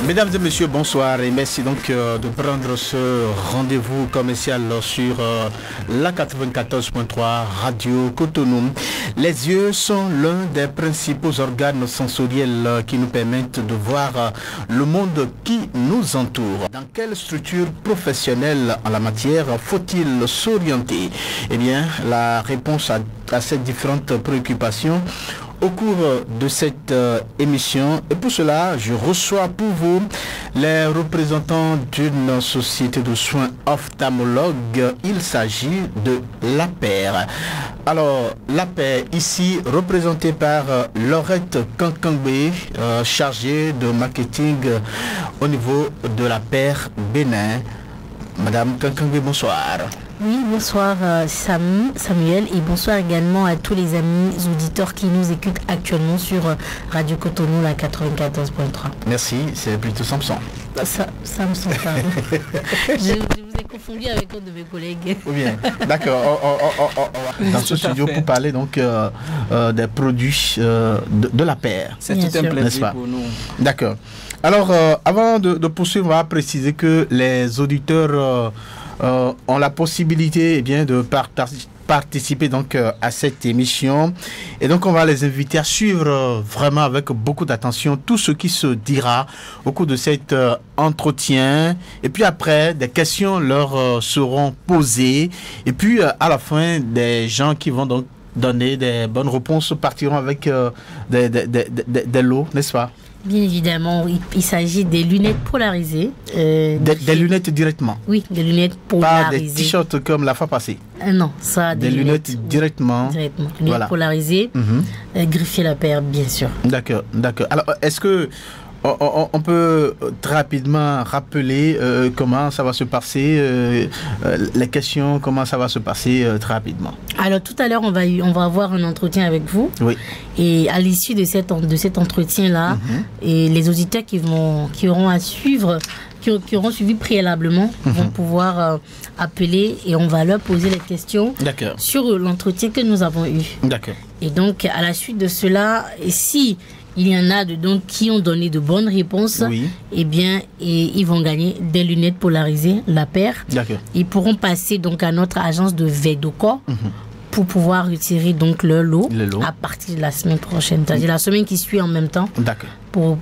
Mesdames et messieurs, bonsoir et merci donc de prendre ce rendez-vous commercial sur la 94.3 Radio Cotonou. Les yeux sont l'un des principaux organes sensoriels qui nous permettent de voir le monde qui nous entoure. Dans quelle structure professionnelle en la matière faut-il s'orienter? Eh bien, la réponse à ces différentes préoccupations au cours de cette émission. Et pour cela, je reçois pour vous les représentants d'une société de soins ophtalmologues. Il s'agit de l'APER. Alors, l'APER, ici, représenté par Laurette Kankangbe, chargée de marketing au niveau de l'APER Bénin. Madame Kankangbe, bonsoir. Oui, bonsoir Samuel et bonsoir également à tous les amis auditeurs qui nous écoutent actuellement sur Radio Cotonou, la 94.3. Merci, c'est plutôt Samson. Samson, pardon. je vous ai confondu avec un de mes collègues. Bien, d'accord. Dans ce studio pour parler donc des produits de l'APER. C'est tout un plaisir pour nous. D'accord. Alors, avant de poursuivre, on va préciser que les auditeurs ont la possibilité de participer donc à cette émission, et donc on va les inviter à suivre vraiment avec beaucoup d'attention tout ce qui se dira au cours de cet entretien, et puis après des questions leur seront posées, et puis à la fin des gens qui vont donc donner des bonnes réponses partiront avec des lots, n'est-ce pas? Bien évidemment, il s'agit des lunettes polarisées. Des lunettes directement? Oui, des lunettes polarisées. Pas des t-shirts comme la fois passée? Non, ça, des lunettes directement. Lunettes voilà. Polarisées, griffier la paire, bien sûr. D'accord, d'accord. Alors, est-ce que on peut très rapidement rappeler comment ça va se passer, les questions, comment ça va se passer très rapidement? Alors, tout à l'heure, on va avoir un entretien avec vous. Oui. Et à l'issue de cet entretien-là, et les auditeurs qui auront à suivre, qui auront suivi préalablement, vont pouvoir appeler et on va leur poser les questions sur l'entretien que nous avons eu. D'accord. Et donc, à la suite de cela, si il y en a qui ont donné de bonnes réponses, eh bien, ils vont gagner des lunettes polarisées, l'APER. Ils pourront passer donc à notre agence de Vedocor pour pouvoir retirer donc leur lot à partir de la semaine prochaine, c'est-à-dire la semaine qui suit en même temps, pour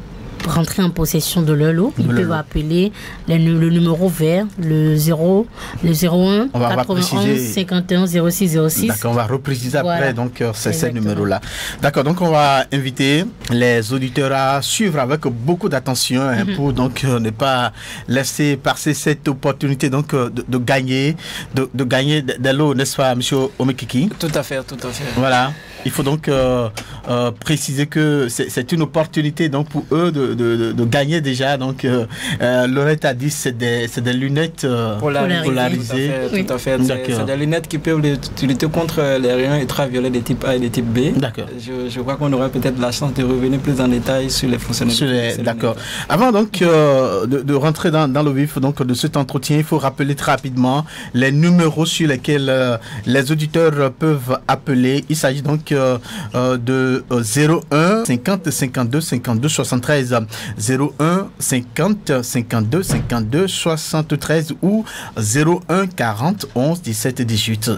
rentrer en possession de leur lot. Ils peuvent appeler le numéro vert, le 01 91 51 06 06. D'accord, on va repréciser après donc ces numéros-là. D'accord, donc on va inviter les auditeurs à suivre avec beaucoup d'attention pour donc ne pas laisser passer cette opportunité donc de gagner des lots, n'est-ce pas, monsieur Omekiki? Tout à fait, tout à fait. Voilà. Il faut donc préciser que c'est une opportunité donc pour eux de gagner déjà. Donc, Laurette a dit c'est des lunettes polarisées. Tout à fait. C'est des lunettes qui peuvent lutter contre les rayons ultraviolets de type A et de type B. D'accord. Je crois qu'on aura peut-être la chance de revenir plus en détail sur les fonctionnalités. D'accord. Avant donc de rentrer dans le vif donc de cet entretien, il faut rappeler très rapidement les numéros sur lesquels les auditeurs peuvent appeler. Il s'agit donc de 01 50 52 52 73, 01 50 52 52 73 ou 01 40 11 17 18,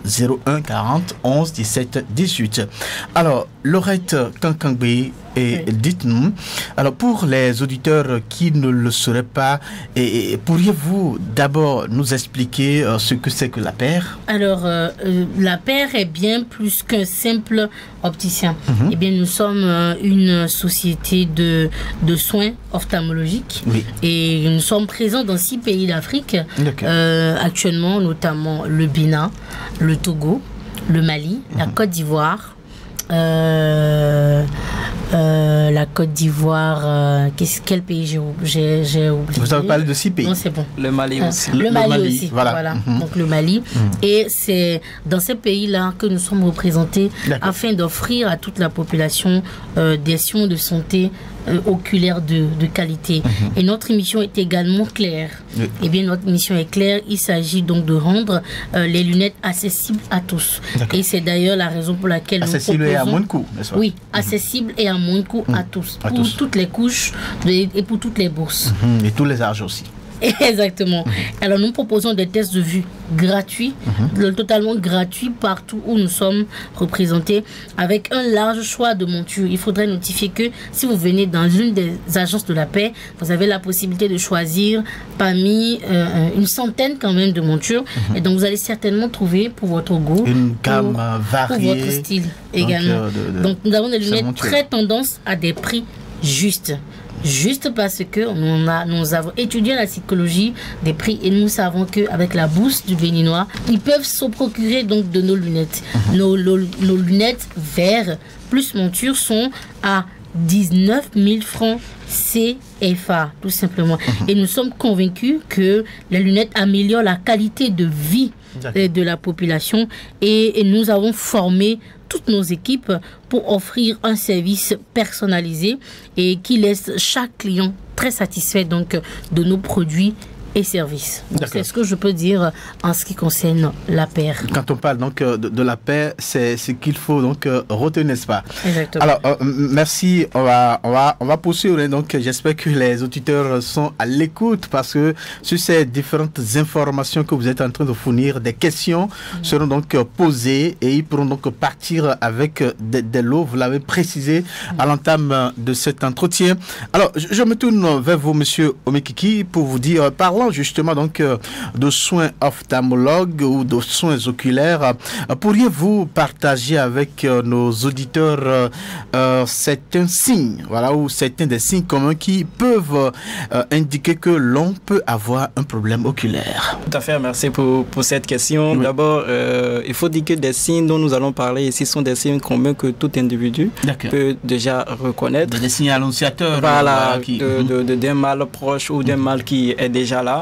01 40 11 17 18. Alors, Laurette Kankangbe, et dites-nous, alors pour les auditeurs qui ne le sauraient pas, pourriez-vous d'abord nous expliquer ce que c'est que l'APER? Alors, l'APER est bien plus qu'un simple opticien. Eh bien, nous sommes une société de soins ophtalmologiques et nous sommes présents dans 6 pays d'Afrique, actuellement, notamment le Bénin, le Togo, le Mali, la Côte d'Ivoire, la Côte d'Ivoire, quel pays j'ai oublié? Vous avez parlé de 6 pays. Non, c'est bon. Le Mali aussi. Le Mali aussi, voilà. Donc le Mali. Et c'est dans ces pays-là que nous sommes représentés afin d'offrir à toute la population des soins de santé oculaire de qualité. Et notre mission est également claire. Eh bien, notre mission est claire. Il s'agit donc de rendre les lunettes accessibles à tous. Et c'est d'ailleurs la raison pour laquelle accessible nous proposons... et à moins de coût, n'est-ce pas? Oui, accessible et à moins de coût à tous. Pour toutes les couches et pour toutes les bourses. Et tous les âges aussi. Exactement. Alors nous proposons des tests de vue gratuits, totalement gratuits partout où nous sommes représentés, avec un large choix de montures. Il faudrait notifier que si vous venez dans une des agences de la paix, vous avez la possibilité de choisir parmi une centaine quand même de montures. Et donc vous allez certainement trouver pour votre goût, une gamme variée, pour votre style également. Donc nous avons des lunettes très tendance à des prix justes. Juste parce que nous avons étudié la psychologie des prix et nous savons qu'avec la bourse du Béninois, ils peuvent se procurer donc de nos lunettes. Nos lunettes verres plus monture sont à 19 000 francs CFA, tout simplement. Et nous sommes convaincus que les lunettes améliorent la qualité de vie de la population et nous avons formé toutes nos équipes pour offrir un service personnalisé et qui laisse chaque client très satisfait donc de nos produits et services. C'est ce que je peux dire en ce qui concerne la paire. Quand on parle donc de la paire, c'est ce qu'il faut donc retenir, n'est-ce pas? Exactement. Alors merci, on va poursuivre. Donc j'espère que les auditeurs sont à l'écoute parce que sur ces différentes informations que vous êtes en train de fournir, des questions seront donc posées et ils pourront donc partir avec des lots. Vous l'avez précisé à l'entame de cet entretien. Alors je me tourne vers vous, monsieur Omekiki, pour vous dire, parlant justement donc de soins ophtalmologues ou de soins oculaires, pourriez-vous partager avec nos auditeurs certains signes, voilà, ou certains des signes communs qui peuvent indiquer que l'on peut avoir un problème oculaire? Tout à fait, merci pour cette question. D'abord, il faut dire que des signes dont nous allons parler ici sont des signes communs que tout individu peut déjà reconnaître. Des signes annonciateurs. Voilà, d'un mal proche ou d'un mal qui est déjà là.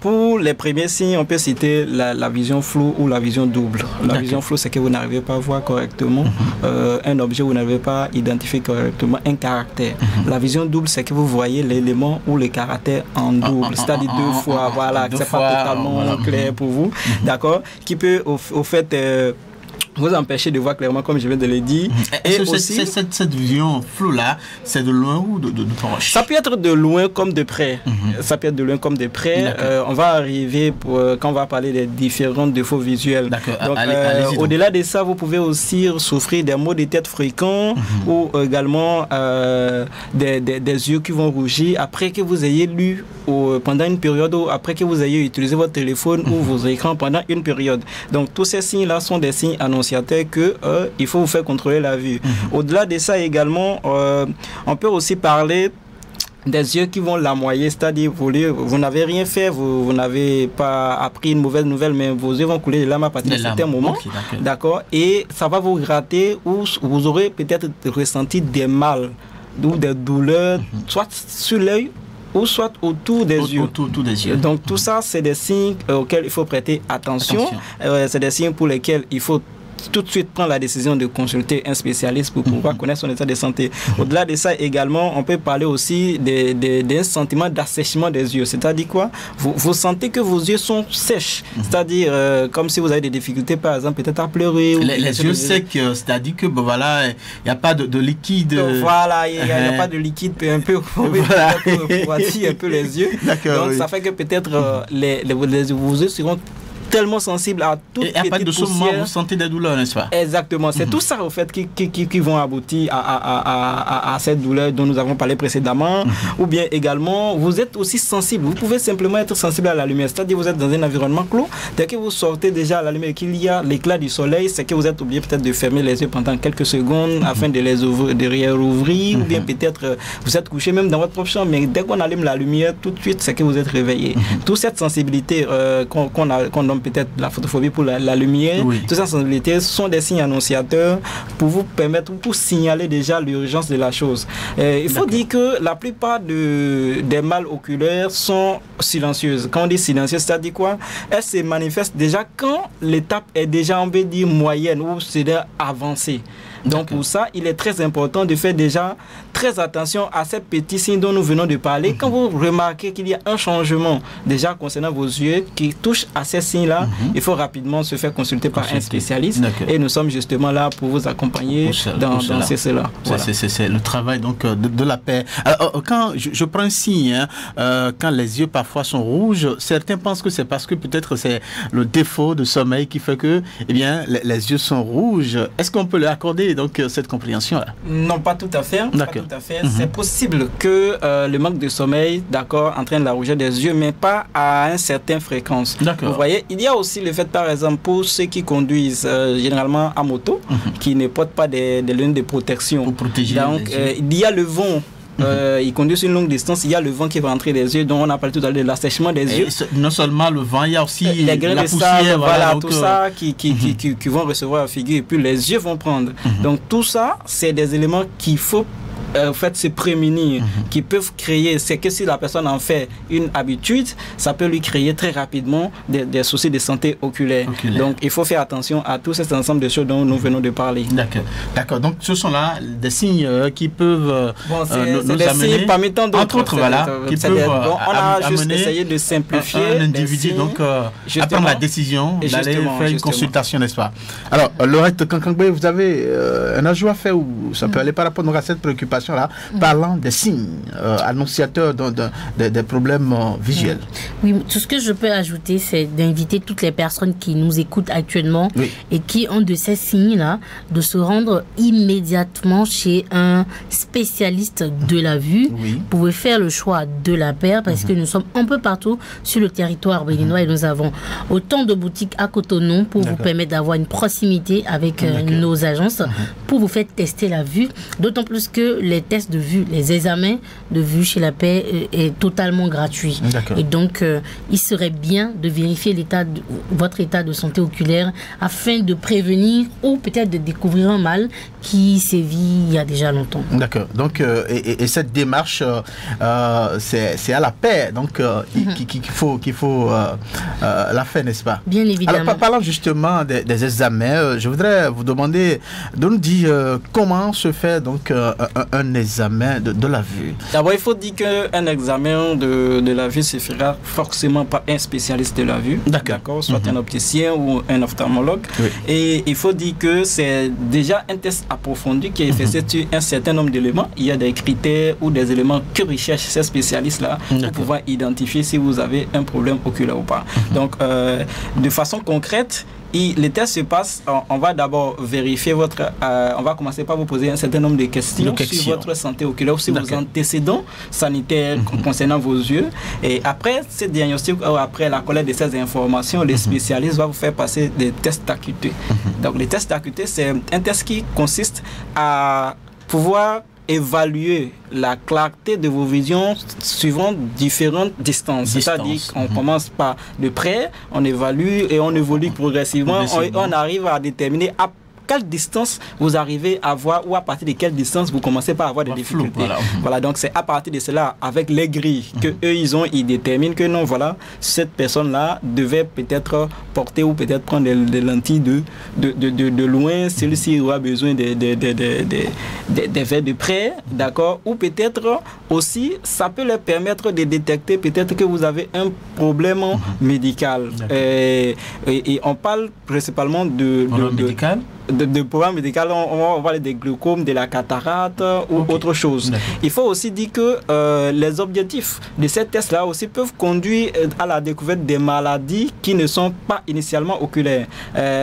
Pour les premiers signes, on peut citer la vision floue ou la vision double. La vision floue, c'est que vous n'arrivez pas à voir correctement un objet, vous n'arrivez pas à identifier correctement un caractère. La vision double, c'est que vous voyez l'élément ou le caractère en double, c'est-à-dire deux fois, voilà, c'est pas totalement clair pour vous, d'accord, qui peut au fait vous empêcher de voir clairement, comme je viens de le dire. Et aussi, cette vision floue-là, c'est de loin ou de proche? Ça peut être de loin comme de près. Ça peut être de loin comme de près. On va arriver, quand on va parler des différents défauts visuels. Donc, au-delà de ça, vous pouvez aussi souffrir des maux de tête fréquents ou également des yeux qui vont rougir après que vous ayez lu pendant une période ou après que vous ayez utilisé votre téléphone ou vos écrans pendant une période. Donc, tous ces signes-là sont des signes annonciateurs que il faut vous faire contrôler la vue. Au-delà de ça également, on peut aussi parler des yeux qui vont lamoyer, c'est-à-dire vous n'avez rien fait, vous n'avez pas appris une mauvaise nouvelle, mais vos yeux vont couler les larmes à partir de certains moments, d'accord, et ça va vous gratter ou vous aurez peut-être ressenti des mal ou des douleurs, soit sur l'œil ou soit autour des yeux. Donc tout ça, c'est des signes auxquels il faut prêter attention. C'est des signes pour lesquels il faut tout de suite prendre la décision de consulter un spécialiste pour pouvoir connaître son état de santé. Au-delà de ça également, on peut parler aussi d'un sentiment d'assèchement des yeux. C'est-à-dire quoi? Vous sentez que vos yeux sont sèches. C'est-à-dire comme si vous avez des difficultés, par exemple, peut-être à pleurer. Ou les yeux secs, c'est-à-dire que voilà, il n'y a pas de liquide. Voilà, il n'y a pas de liquide un peu pour refroidir un peu les yeux. Donc ça fait que peut-être vos yeux seront tellement sensible à toute petite poussière. Et à partir de ce moment, vous sentez des douleurs, n'est-ce pas? Exactement. C'est tout ça, au fait, qui vont aboutir à cette douleur dont nous avons parlé précédemment. Ou bien également, vous êtes aussi sensible. Vous pouvez simplement être sensible à la lumière. C'est-à-dire, vous êtes dans un environnement clos. Dès que vous sortez déjà à la lumière et qu'il y a l'éclat du soleil, c'est que vous êtes obligé peut-être de fermer les yeux pendant quelques secondes afin de les ouvrir, de réouvrir. Ou bien peut-être, vous êtes couché même dans votre propre chambre, mais dès qu'on allume la lumière, tout de suite, c'est que vous êtes réveillé. Toute cette sensibilité qu'on nomme peut-être la photophobie pour la lumière, toutes ces sensibilités sont des signes annonciateurs pour vous permettre, pour signaler déjà l'urgence de la chose. Il faut dire que la plupart des mal oculaires sont silencieuses. Quand on dit silencieuses, c'est-à-dire quoi? Elles se manifestent déjà quand l'étape est déjà, on peut dire, moyenne ou c'est avancée. Donc pour ça, il est très important de faire déjà très attention à ces petits signes dont nous venons de parler. Quand vous remarquez qu'il y a un changement déjà concernant vos yeux qui touche à ces signes-là, il faut rapidement se faire consulter par un spécialiste. Et nous sommes justement là pour vous accompagner dans cela. Voilà. C'est le travail donc de la paix. Alors, quand je prends un signe, quand les yeux parfois sont rouges, certains pensent que c'est parce que peut-être c'est le défaut de sommeil qui fait que les yeux sont rouges. Est-ce qu'on peut leur accorder donc cette compréhension-là? Non, pas tout à fait. C'est possible que le manque de sommeil, d'accord, entraîne la rougeur des yeux, mais pas à une certaine fréquence. Vous voyez, il y a aussi le fait, par exemple, pour ceux qui conduisent généralement à moto, qui ne portent pas des lunettes de protection. Pour protéger donc, il y a le vent. Ils conduisent une longue distance, il y a le vent qui va entrer les yeux, dont on a parlé tout à l'heure de l'assèchement des yeux. Non seulement le vent, il y a aussi les grains la de poussière, sable, voilà, tout ça qui vont recevoir la figure et puis les yeux vont prendre. Donc tout ça, c'est des éléments qu'il faut en fait se prémunir, qui peuvent créer, c'est que si la personne en fait une habitude, ça peut lui créer très rapidement des soucis de santé oculaire. Donc il faut faire attention à tout cet ensemble de choses dont nous venons de parler. D'accord. Donc ce sont là des signes qui peuvent nous amener, signes parmi tant d'autres, entre autres, qui peuvent on a juste essayé de simplifier un individu donc à prendre la décision d'aller faire une consultation, n'est-ce pas? Alors Laurette Kankangbe, vous avez un ajout à faire ou ça peut aller par rapport à cette préoccupation là, parlant des signes annonciateurs des problèmes visuels. Oui, tout ce que je peux ajouter, c'est d'inviter toutes les personnes qui nous écoutent actuellement et qui ont de ces signes-là, de se rendre immédiatement chez un spécialiste de la vue. Vous pouvez faire le choix de la paire parce que nous sommes un peu partout sur le territoire béninois et nous avons autant de boutiques à Cotonou pour vous permettre d'avoir une proximité avec nos agences pour vous faire tester la vue, d'autant plus que les tests de vue, les examens de vue chez la paix est totalement gratuit. Et donc, il serait bien de vérifier votre état de santé oculaire afin de prévenir ou peut-être de découvrir un mal qui sévit il y a déjà longtemps. D'accord. Donc, et cette démarche, c'est à la paix donc qu'il faut la faire, n'est-ce pas? Bien évidemment. Alors, parlant justement des examens, je voudrais vous demander de nous dire comment se fait donc un examen de la vue. D'abord, il faut dire qu'un examen de la vue se fera forcément par un spécialiste de la vue, d'accord, soit un opticien ou un ophtalmologue. Et il faut dire que c'est déjà un test approfondi qui est effectué sur un certain nombre d'éléments. Il y a des critères ou des éléments que recherchent ces spécialistes-là pour pouvoir identifier si vous avez un problème oculaire ou pas. Donc, de façon concrète, les tests se passent, on va d'abord vérifier on va commencer par vous poser un certain nombre de questions sur votre santé oculaire ou sur vos antécédents sanitaires concernant vos yeux. Et après ce diagnostic, après la collecte de ces informations, les spécialistes vont vous faire passer des tests d'acuité. Donc les tests d'acuité, c'est un test qui consiste à pouvoir évaluer la clarté de vos visions suivant différentes distances. C'est-à-dire qu'on commence par de près, on évalue et on évolue progressivement. On arrive à déterminer à quelle distance vous arrivez à voir ou à partir de quelle distance vous commencez par avoir des difficultés. Voilà, donc c'est à partir de cela, avec les grilles que eux ils déterminent que non, voilà, cette personne-là devait peut-être porter ou peut-être prendre des lentilles de loin, celui-ci aura besoin des verres de près, d'accord, ou peut-être aussi, ça peut leur permettre de détecter peut-être que vous avez un problème médical. Et on parle principalement de programme médical, on va parler des glaucomes, de la cataracte ou autre chose. Il faut aussi dire que les objectifs de ces tests-là aussi peuvent conduire à la découverte des maladies qui ne sont pas initialement oculaires.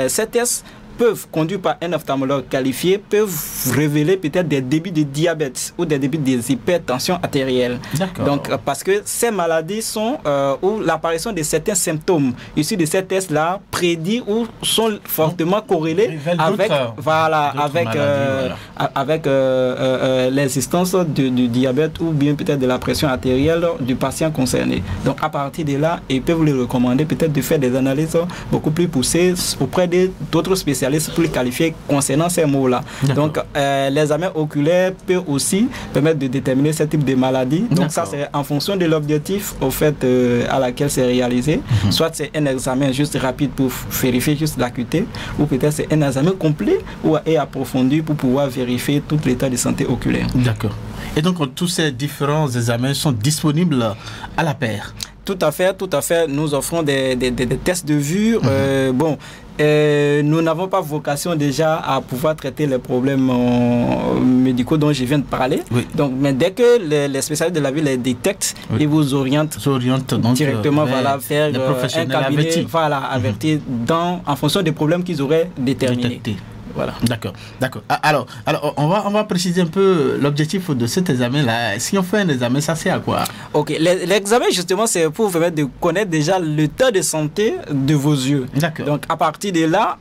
Ces tests peuvent, conduits par un ophtalmologue qualifié, peuvent révéler peut-être des débuts de diabète ou des débuts des hypertension artérielle. Donc, parce que ces maladies sont, ou l'apparition de certains symptômes issus de ces tests-là prédits ou sont fortement corrélés avec l'existence du diabète ou bien peut-être de la pression artérielle du patient concerné. Donc, à partir de là, ils peuvent lui recommander peut-être de faire des analyses beaucoup plus poussées auprès d'autres spécialistes spécialiste plus qualifié concernant ces mots-là. Donc, l'examen oculaire peut aussi permettre de déterminer ce type de maladie. Donc, ça, c'est en fonction de l'objectif au fait à laquelle c'est réalisé. Soit c'est un examen juste rapide pour vérifier juste l'acuité, ou peut-être c'est un examen complet et approfondi pour pouvoir vérifier tout l'état de santé oculaire. D'accord. Et donc, tous ces différents examens sont disponibles à la paire? Tout à fait, tout à fait. Nous offrons des tests de vue. Nous n'avons pas vocation déjà à pouvoir traiter les problèmes médicaux dont je viens de parler. Oui. Donc, mais dès que les spécialistes de la vue les détectent, ils vous orientent donc directement vers un cabinet averti en fonction des problèmes qu'ils auraient déterminés. Voilà. D'accord. Alors, on va préciser un peu l'objectif de cet examen-là. Si on fait un examen, ça sert à quoi? Ok, l'examen, justement, c'est pour vous permettre de connaître déjà l'état de santé de vos yeux. D'accord. Donc, à partir de là,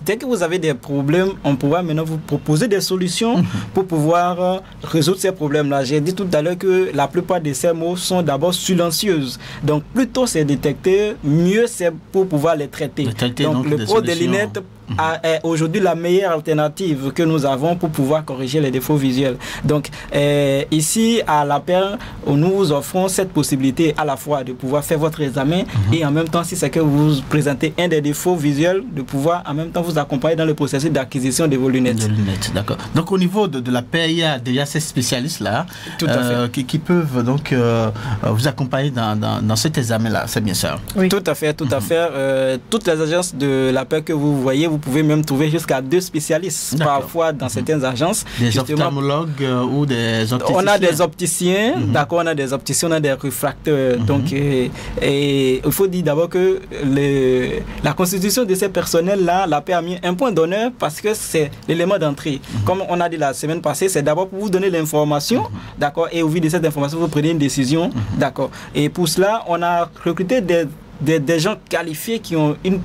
dès que vous avez des problèmes, on pourra maintenant vous proposer des solutions pour pouvoir résoudre ces problèmes-là. J'ai dit tout à l'heure que la plupart de ces mots sont d'abord silencieuses. Donc, plus tôt c'est détecté, mieux c'est pour pouvoir les traiter. Donc, le port des lunettes est aujourd'hui la meilleure alternative que nous avons pour pouvoir corriger les défauts visuels. Donc, ici, à la paire, nous vous offrons cette possibilité à la fois de pouvoir faire votre examen et en même temps, si c'est que vous présentez un des défauts visuels, de pouvoir en même temps vous accompagner dans le processus d'acquisition de vos lunettes. D'accord. Donc, au niveau de la paire, il y a déjà ces spécialistes-là qui peuvent donc vous accompagner dans cet examen-là. C'est bien ça? Oui. Tout à fait, tout à fait. Toutes les agences de la paire que vous voyez, vous pouvez même trouver jusqu'à 2 spécialistes parfois dans certaines agences. Des ophtalmologues ou des opticiens? On a des opticiens, d'accord, on a des opticiens, on a des réfracteurs. Donc, il faut dire d'abord que la constitution de ces personnels-là, la paix a mis un point d'honneur parce que c'est l'élément d'entrée. Comme on a dit la semaine passée, c'est d'abord pour vous donner l'information, d'accord, et au vu de cette information, vous prenez une décision, d'accord. Et pour cela, on a recruté des gens qualifiés qui ont une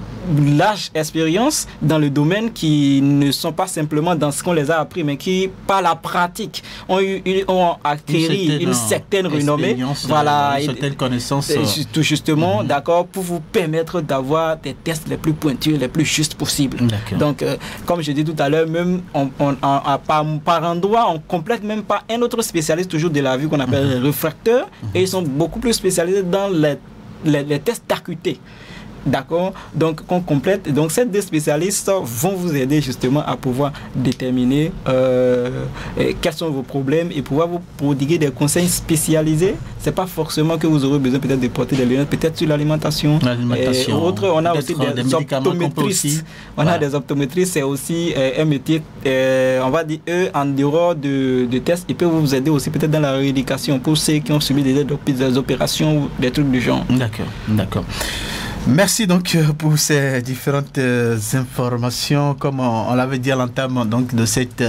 large expérience dans le domaine, qui ne sont pas simplement dans ce qu'on les a appris, mais qui, par la pratique, ont acquis une certaine renommée, une certaine connaissance. Tout justement, d'accord, pour vous permettre d'avoir des tests les plus pointus, les plus justes possibles. Donc, comme je dis tout à l'heure, même par endroit, on complète même pas un autre spécialiste toujours de la vue qu'on appelle les réfracteurs, et ils sont beaucoup plus spécialisés dans les tests d'acuité. D'accord, donc qu'on complète. Donc ces 2 spécialistes vont vous aider justement à pouvoir déterminer quels sont vos problèmes et pouvoir vous prodiguer des conseils spécialisés. C'est pas forcément que vous aurez besoin peut-être de porter des lunettes, peut-être sur l'alimentation. Autre, on a aussi des optométristes. On a des optométristes, c'est aussi un métier, on va dire, eux, en dehors de tests, ils peuvent vous aider aussi peut-être dans la rééducation pour ceux qui ont subi des opérations ou des trucs du genre. D'accord. Merci donc pour ces différentes informations. Comme on l'avait dit à l'entame donc de cette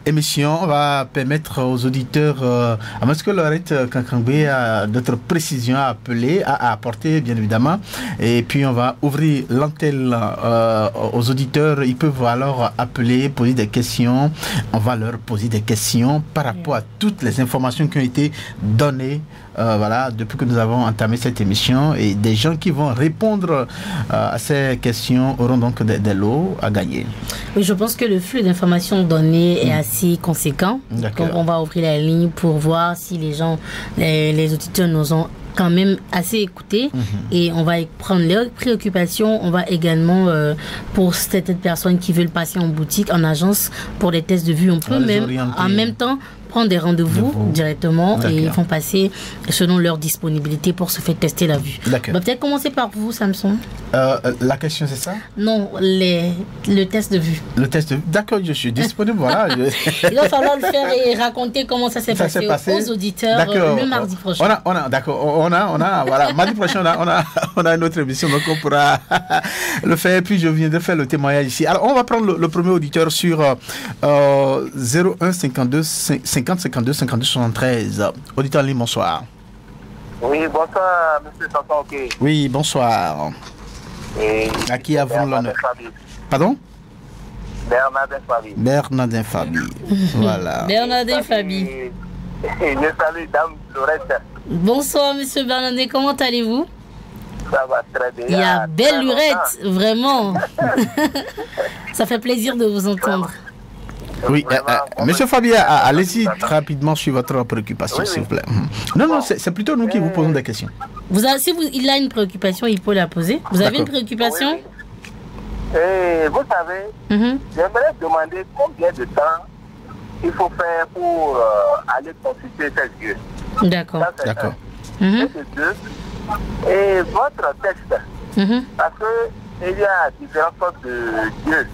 émission, on va permettre aux auditeurs, à Monsieur Laurette Kankangbe, d'autres précisions à appeler, à apporter bien évidemment. Et puis on va ouvrir l'antenne aux auditeurs. Ils peuvent alors appeler, poser des questions. On va leur poser des questions par rapport à toutes les informations qui ont été données depuis que nous avons entamé cette émission, et des gens qui vont répondre à ces questions auront donc des lots à gagner. Oui, je pense que le flux d'informations données est assez conséquent. Donc on va ouvrir la ligne pour voir si les auditeurs nous ont quand même assez écoutés, et on va prendre leurs préoccupations. On va également, pour certaines personnes qui veulent passer en boutique, en agence pour des tests de vue, on peut même en même temps prendre des rendez-vous directement, et ils vont passer selon leur disponibilité pour se faire tester la vue. On va peut-être commencer par vous, Samson. La question, c'est ça? Non, le test de vue. Le test de vue. D'accord, je suis disponible. Voilà. Il va falloir le faire et raconter comment ça s'est passé aux auditeurs le mardi prochain. Voilà, mardi prochain, on a une autre émission, donc on pourra le faire. Puis je viendrai faire le témoignage ici. Alors, on va prendre le premier auditeur sur 01 52 50 52 52 73. Auditeur en ligne, bonsoir. Oui, bonsoir, monsieur Sanson. Oui, bonsoir. Et à qui avons l'honneur? Pardon? Bernardin Fabi. Voilà. Bernardin Fabi. Je salue Dame Lorette. Bonsoir, monsieur Bernardin, comment allez-vous? Ça va très bien. Il y a belle lurette, vraiment. Ça fait plaisir de vous entendre. Oui, monsieur Fabien, allez-y rapidement sur votre préoccupation, s'il vous plaît. Non, c'est plutôt nous qui vous posons des questions. Il a une préoccupation, il peut la poser. Vous avez une préoccupation? Et vous savez, j'aimerais demander combien de temps il faut faire pour aller consulter ses yeux. D'accord. D'accord. Et votre texte, parce qu'il y a différentes sortes de dieux.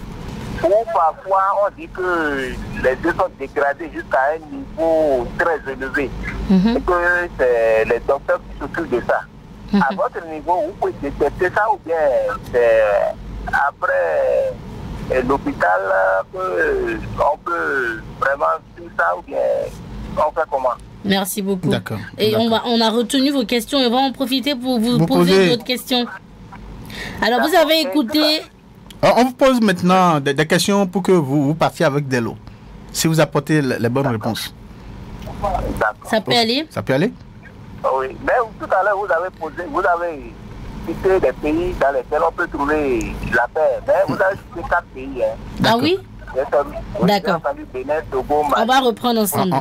Ou parfois on dit que les dieux sont dégradés jusqu'à un niveau très élevé. Et que c'est les docteurs qui s'occupent de ça. À votre niveau, vous pouvez détecter ça ou bien c'est après l'hôpital qu'on peut vraiment faire ça ou bien on fait comment? Merci beaucoup. D'accord. Et on a retenu vos questions et on va en profiter pour vous poser d'autres questions. Alors vous avez écouté... On vous pose maintenant des questions pour que vous partiez avec des lots. Si vous apportez les bonnes réponses. Ça peut aller? Ça peut aller? Oui, mais tout à l'heure vous avez cité des pays dans lesquels on peut trouver la paix. Mais vous avez cité 4 pays. Ah oui? D'accord. On va reprendre ensemble.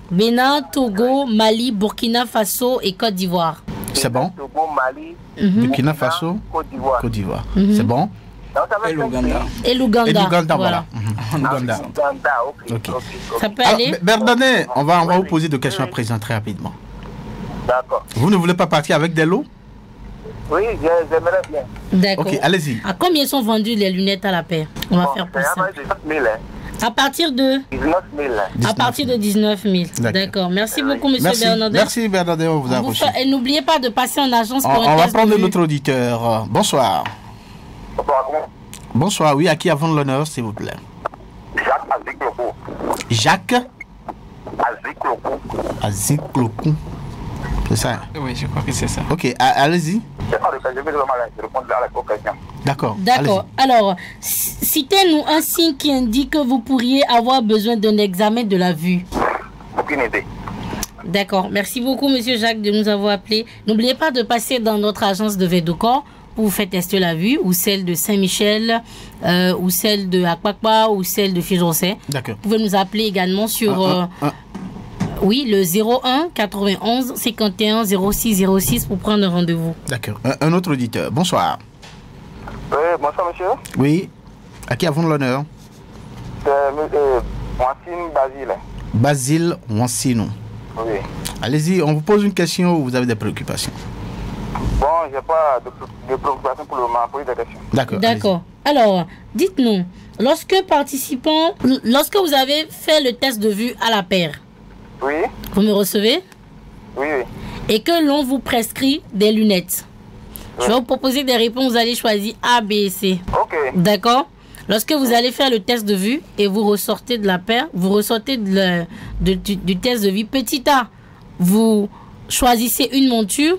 Bénin, Togo, Mali, Burkina Faso et Côte d'Ivoire. C'est bon? Togo, Mali, Burkina Faso, Côte d'Ivoire. C'est bon? Et l'Ouganda. Et l'Ouganda, voilà. L'Ouganda. Ok. Ça peut aller? Bernadette, on va vous poser des questions à présent très rapidement. D'accord. Vous ne voulez pas partir avec des lots? Oui, j'aimerais bien. D'accord. Ok, allez-y. À combien sont vendues les lunettes à la paire? On va faire plus simple. À partir de 19 000. À partir de 19 000. D'accord. Merci beaucoup, monsieur Bernadette. Merci, Bernadette, on vous a reçu. Et n'oubliez pas de passer en agence pour un test. On va prendre notre auditeur. Bonsoir. Bonsoir, oui, à qui avons l'honneur, s'il vous plaît? Jacques Aziklokou. Jacques Aziklokou. Aziklokou. C'est ça? Oui, je crois que c'est ça. Ok, allez-y. D'accord. D'accord. Alors, citez-nous un signe qui indique que vous pourriez avoir besoin d'un examen de la vue. Aucune idée. D'accord. Merci beaucoup, monsieur Jacques, de nous avoir appelé. N'oubliez pas de passer dans notre agence de Védocor pour vous faire tester la vue, ou celle de Saint-Michel, ou celle de Akpakpa, ou celle de Fijoncé. D'accord. Vous pouvez nous appeler également sur... Oui, le 01 91 51 06 06 pour prendre un rendez-vous. D'accord. Un autre auditeur. Bonsoir. Oui, bonsoir, monsieur. Oui. À qui avons l'honneur? C'est Wancine Basile. Basile Wancino. Oui. Allez-y, on vous pose une question ou vous avez des préoccupations? Bon, je n'ai pas de préoccupation pour le moment, pour des questions. D'accord. D'accord. Alors, dites-nous, lorsque vous avez fait le test de vue à la paire, oui. Vous me recevez? Oui. Et que l'on vous prescrit des lunettes. Oui. Je vais vous proposer des réponses, vous allez choisir A, B et C. Ok. D'accord? Lorsque vous allez faire le test de vue et vous ressortez de la paire, vous ressortez du test de vue. Petit A, vous choisissez une monture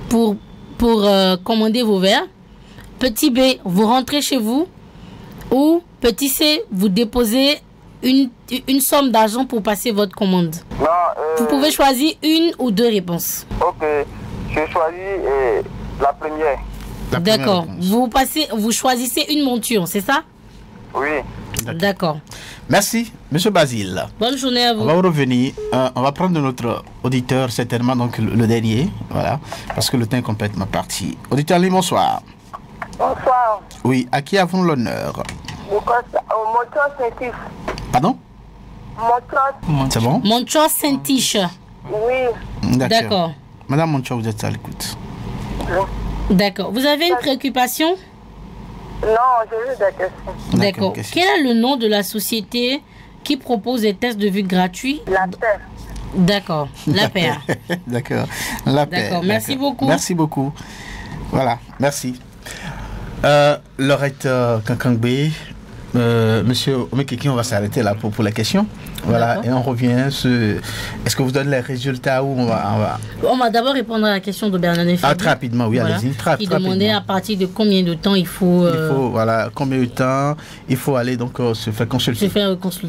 pour commander vos verres. Petit B, vous rentrez chez vous. Ou petit C, vous déposez une somme d'argent pour passer votre commande. Non, vous pouvez choisir une ou deux réponses. Ok, je choisis la première. D'accord. Vous choisissez une monture, c'est ça? Oui. D'accord. Merci, monsieur Basile. Bonne journée à vous. On va revenir. On va prendre notre auditeur, certainement, donc le dernier. Voilà, parce que le temps est complètement parti. Auditeur, bonsoir. Bonsoir. Oui, à qui avons l'honneur? Montrose Saint-Tiche. Pardon? Montrose. C'est bon? Montrose Saint-Tiche. Oui. D'accord. Madame Montrose, vous êtes à l'écoute. D'accord. Vous avez une préoccupation? Non, j'ai eu des questions. D'accord. Quel est le nom de la société qui propose des tests de vue gratuits? La paire. D'accord. La paire. D'accord. La paire. D'accord. Merci beaucoup. Merci beaucoup. Voilà. Merci. Laurette Kankangbe, monsieur Omekeki, on va s'arrêter là pour les questions. Voilà, et on revient sur... Est-ce que vous donnez les résultats ou on va d'abord répondre à la question de Bernadette. Très rapidement, oui, voilà. Allez-y. Il demandait à partir de combien de temps il faut... voilà, combien de temps il faut aller donc se faire consulter.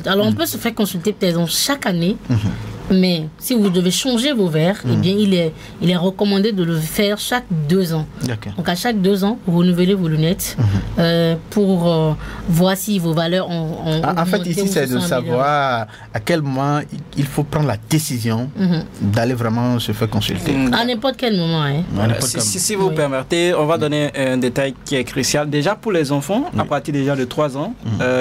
Alors, on peut se faire consulter peut-être chaque année. Mais si vous devez changer vos verres, eh bien, il est recommandé de le faire chaque 2 ans. Donc, à chaque 2 ans, vous renouvelez vos lunettes pour voir si vos valeurs ont en fait, ici, c'est de savoir à quel moment il faut prendre la décision d'aller vraiment se faire consulter. À n'importe quel moment. Hein. Si vous permettez, on va donner un détail qui est crucial. Déjà, pour les enfants, à partir déjà de 3 ans,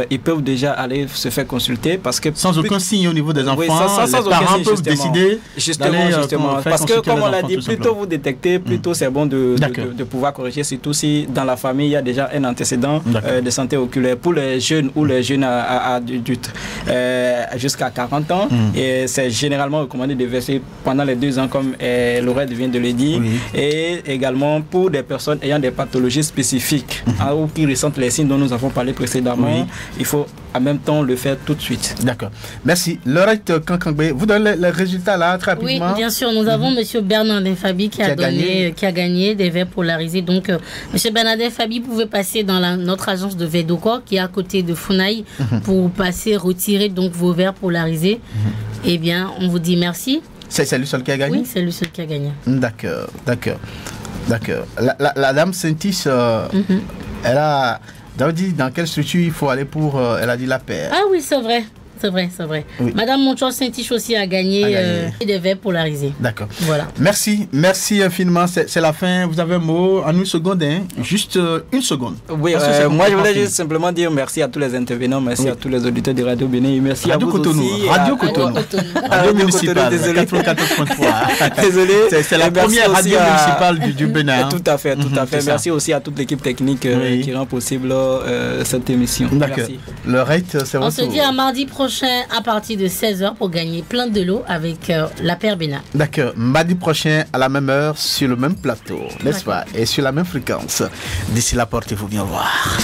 ils peuvent déjà aller se faire consulter parce que... Sans aucun signe au niveau des enfants, sans les parents peuvent décider justement. Parce que, comme on l'a dit, plus tôt vous détectez, plus tôt c'est bon de pouvoir corriger, surtout si dans la famille, il y a déjà un antécédent de santé oculaire. Pour les jeunes ou les jeunes adultes jusqu'à 40 ans, et c'est généralement recommandé de verser pendant les 2 ans, comme Laurette vient de le dire, et également pour des personnes ayant des pathologies spécifiques ou qui ressentent les signes dont nous avons parlé précédemment, il faut en même temps le faire tout de suite. D'accord. Merci. Laurette Kankangbe, vous donnez les résultats là très rapidement. Oui, bien sûr. Nous avons M. Bernardin Fabi qui a gagné des verres polarisés. Donc, M. Bernardin Fabi pouvait passer dans notre agence de Vedoko qui est à côté de Funaï pour passer, retirer donc vos verres polarisés. Eh bien, on vous dit merci. C'est lui seul qui a gagné? Oui, c'est lui seul qui a gagné. D'accord. La dame Saintis, elle a dit dans quelle structure il faut aller pour... elle a dit la paire. Ah oui, c'est vrai. C'est vrai. Oui. Madame Monchor Saint-Tiche aussi a gagné des verres polarisés. D'accord. Voilà. Merci infiniment. C'est la fin. Vous avez un mot en 1 seconde, hein? Juste 1 seconde. Oui, moi je voulais juste simplement dire merci à tous les intervenants, merci à tous les auditeurs de Radio Bénin et merci Radio à vous Cotonou, aussi. Radio Cotonou. Radio municipale. Désolé. 94.3. Désolé. C'est la première radio municipale du Bénin. Tout à fait. Merci aussi à toute l'équipe technique qui rend possible cette émission. D'accord. Le rate, c'est votre On se dit à mardi prochain à partir de 16h pour gagner plein de lots avec la paire Bénin. D'accord. Mardi prochain à la même heure sur le même plateau, n'est-ce pas? Et sur la même fréquence. D'ici là, portez-vous bien. Au revoir.